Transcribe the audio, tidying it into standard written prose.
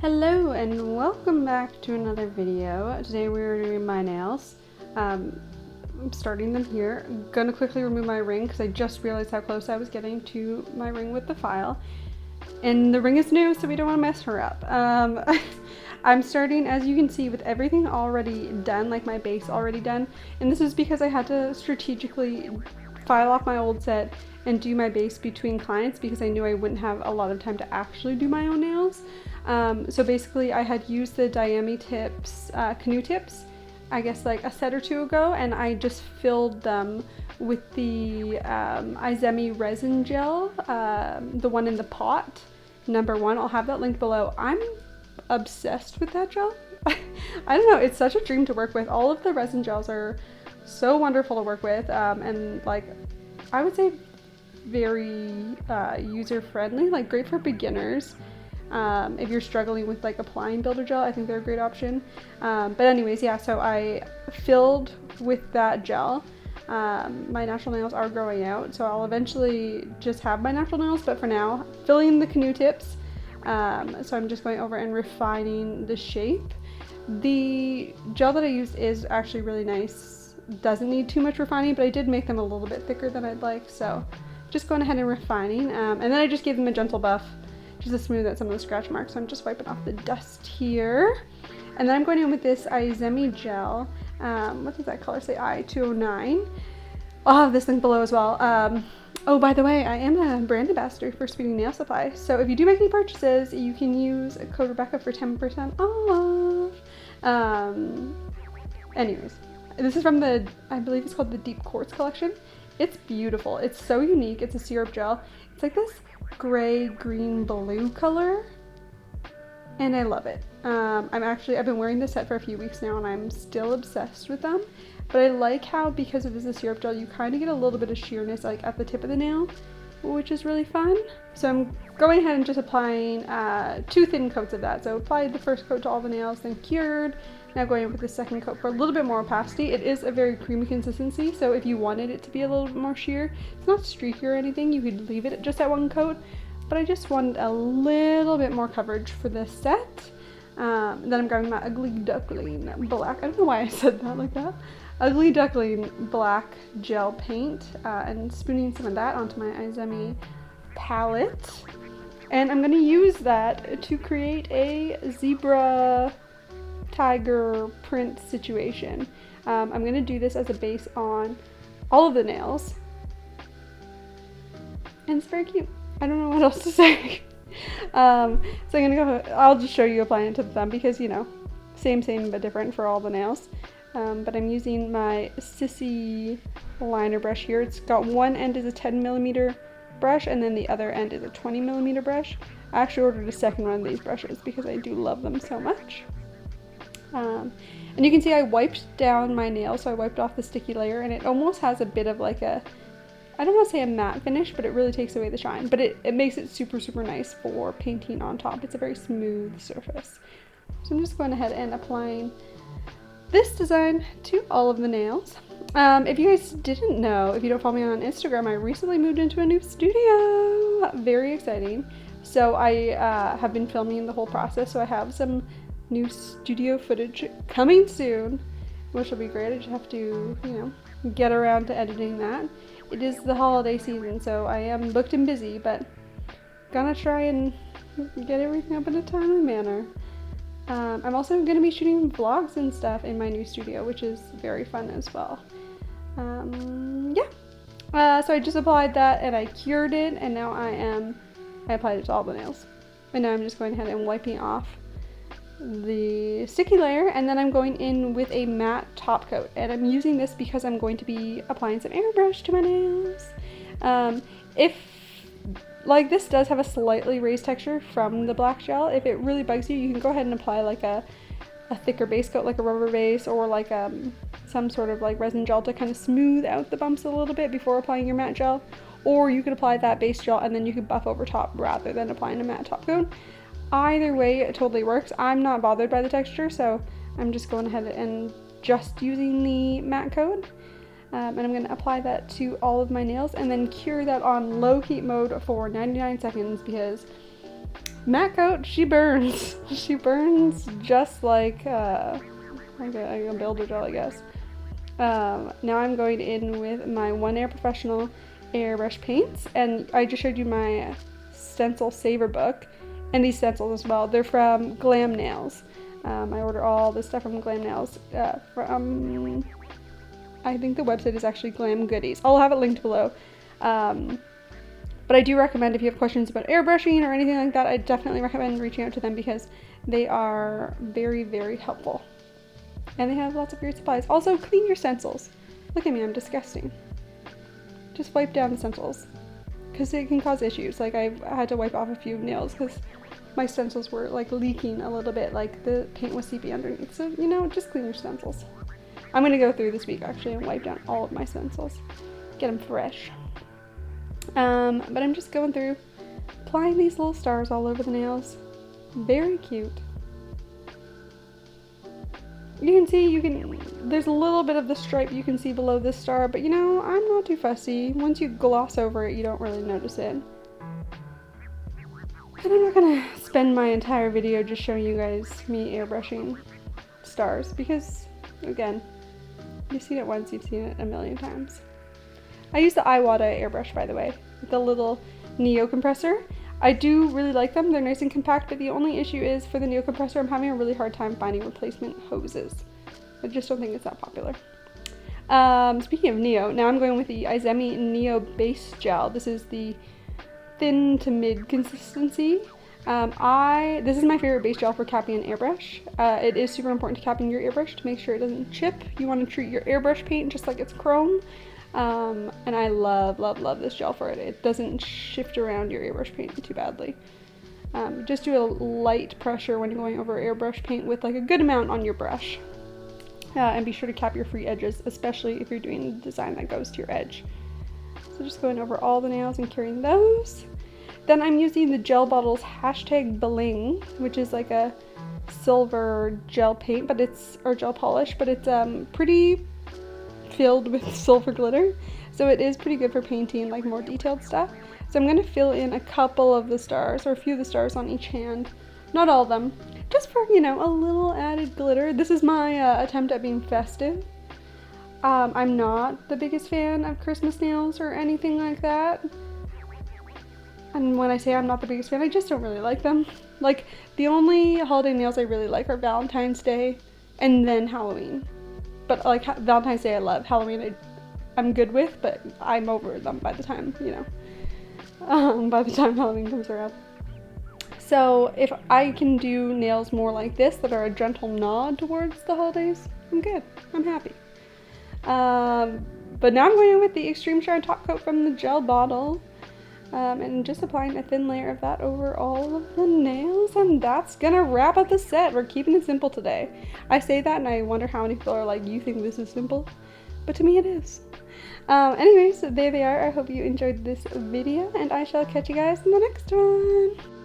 Hello and welcome back to another video. Today we're doing my nails. I'm starting them here. I'm gonna quickly remove my ring because I just realized how close I was getting to my ring with the file. And the ring is new, so we don't want to mess her up. I'm starting, as you can see, with everything already done, like my base already done. And this is because I had to strategically file off my old set and do my base between clients because I knew I wouldn't have a lot of time to actually do my own nails. So basically I had used the Diami Tips Canoe Tips, I guess like a set or two ago, and I just filled them with the Izemi resin gel, the one in the pot, number 1. I'll have that linked below. I'm obsessed with that gel. I don't know, it's such a dream to work with. All of the resin gels are so wonderful to work with, and like I would say very user friendly, like great for beginners. If you're struggling with like applying builder gel, I think they're a great option. But anyways, yeah, so I filled with that gel. My natural nails are growing out, so I'll eventually just have my natural nails, but for now, filling the Canoe Tips. So I'm just going over and refining the shape. The gel that I used is actually really nice. Doesn't need too much refining, but I did make them a little bit thicker than I'd like, so just going ahead and refining. And then I just gave them a gentle buff just to smooth out some of the scratch marks. So I'm just wiping off the dust here. And then I'm going in with this Izemi gel. What does that color say? I-209. I'll have this link below as well. Oh, by the way, I am a brand ambassador for Sweetie Nail Supply. So if you do make any purchases, you can use code Rebecca for 10% off. Anyways, this is from the, I believe it's called the Deep Quartz collection. It's beautiful. It's so unique. It's a syrup gel. It's like this gray, green, blue color, and I love it. I've been wearing this set for a few weeks now, and I'm still obsessed with them. But I like how, because it is a syrup gel, you kind of get a little bit of sheerness like at the tip of the nail, which is really fun. So I'm going ahead and just applying 2 thin coats of that. So applied the first coat to all the nails, then cured. Now going in with the second coat for a little bit more opacity. It is a very creamy consistency, so if you wanted it to be a little bit more sheer, it's not streaky or anything, you could leave it just at 1 coat, but I just wanted a little bit more coverage for this set. Then I'm grabbing my Ugly Duckling black, I don't know why I said that like that, Ugly Duckling black gel paint, and spooning some of that onto my Izemi palette. And I'm going to use that to create a zebra tiger print situation. I'm going to do this as a base on all of the nails, and it's very cute. I don't know what else to say. So I'm gonna go, I'll just show you applying it to the thumb because, you know, same but different for all the nails. But I'm using my Sissy liner brush here. It's got one end is a 10mm brush and then the other end is a 20mm brush. I actually ordered a second one of these brushes because I do love them so much. And you can see I wiped down my nail, so I wiped off the sticky layer, and it almost has a bit of like a, I don't want to say a matte finish, but it really takes away the shine, but it makes it super nice for painting on top. It's a very smooth surface. So I'm just going ahead and applying this design to all of the nails. If you guys didn't know, if you don't follow me on Instagram, I recently moved into a new studio. Very exciting. So I have been filming the whole process, so I have some new studio footage coming soon, which will be great. I just have to, you know, get around to editing that. It is the holiday season, so I am booked and busy, but gonna try and get everything up in a timely manner. I'm also going to be shooting vlogs and stuff in my new studio, which is very fun as well. Yeah. So I just applied that and I cured it, and now I applied it to all the nails. And now I'm just going ahead and wiping off the sticky layer, and then I'm going in with a matte top coat, and I'm using this because I'm going to be applying some airbrush to my nails. If like this does have a slightly raised texture from the black gel, if it really bugs you, you can go ahead and apply like a thicker base coat, like a rubber base, or like some sort of like resin gel to kind of smooth out the bumps a little bit before applying your matte gel. Or you could apply that base gel and then you could buff over top rather than applying a matte top coat. Either way, it totally works. I'm not bothered by the texture, so I'm just going ahead and just using the matte coat. And I'm going to apply that to all of my nails and then cure that on low heat mode for 99 seconds because Matte Coat, she burns. She burns just like a builder gel, I guess. Now I'm going in with my One Air Professional airbrush paints, and I just showed you my stencil saver book, and these stencils as well. They're from Glam Nails. I order all this stuff from Glam Nails. I think the website is actually Glam Goodies. I'll have it linked below. But I do recommend, if you have questions about airbrushing or anything like that, I definitely recommend reaching out to them because they are very, very helpful. And they have lots of great supplies. Also, clean your stencils. Look at me, I'm disgusting. Just wipe down the stencils because it can cause issues. Like, I had to wipe off a few nails because my stencils were like leaking a little bit, like the paint was seeping underneath. So, you know, just clean your stencils. I'm gonna go through this week actually and wipe down all of my stencils. Get them fresh. But I'm just going through, applying these little stars all over the nails. Very cute. You can see, there's a little bit of the stripe you can see below this star, but you know, I'm not too fussy. Once you gloss over it, you don't really notice it. And I'm not gonna spend my entire video just showing you guys me airbrushing stars because, again, you've seen it once, you've seen it a million times. I use the Iwata airbrush, by the way, with the little Neo compressor. I do really like them. They're nice and compact, but the only issue is for the Neo compressor, I'm having a really hard time finding replacement hoses. I just don't think it's that popular. Speaking of Neo, now I'm going with the Izemi Neo Base Gel. This is the thin to mid consistency. This is my favorite base gel for capping an airbrush. It is super important to capping your airbrush to make sure it doesn't chip. You want to treat your airbrush paint just like it's chrome. And I love, love, love this gel for it. It doesn't shift around your airbrush paint too badly. Just do a light pressure when you're going over airbrush paint with like a good amount on your brush. And be sure to cap your free edges, especially if you're doing the design that goes to your edge. So just going over all the nails and curing those. Then I'm using the Gel Bottles Hashtag Bling, which is like a silver gel paint, or gel polish, but it's pretty filled with silver glitter, so it is pretty good for painting like more detailed stuff. So I'm going to fill in a couple of the stars, or a few of the stars on each hand, not all of them, just for, you know, a little added glitter. This is my attempt at being festive. I'm not the biggest fan of Christmas nails or anything like that, and when I say I'm not the biggest fan, I just don't really like them. Like, the only holiday nails I really like are Valentine's Day and then Halloween. But like Valentine's Day I love. Halloween I'm good with, but I'm over them by the time, you know, by the time Halloween comes around. So if I can do nails more like this that are a gentle nod towards the holidays, I'm good. I'm happy. But now I'm going in with the Extreme Shine Top Coat from the gel bottle. And just applying a thin layer of that over all of the nails, and that's gonna wrap up the set. We're keeping it simple today. I say that and I wonder how many people are like, you think this is simple? But to me it is. Anyways, there they are. I hope you enjoyed this video, and I shall catch you guys in the next one.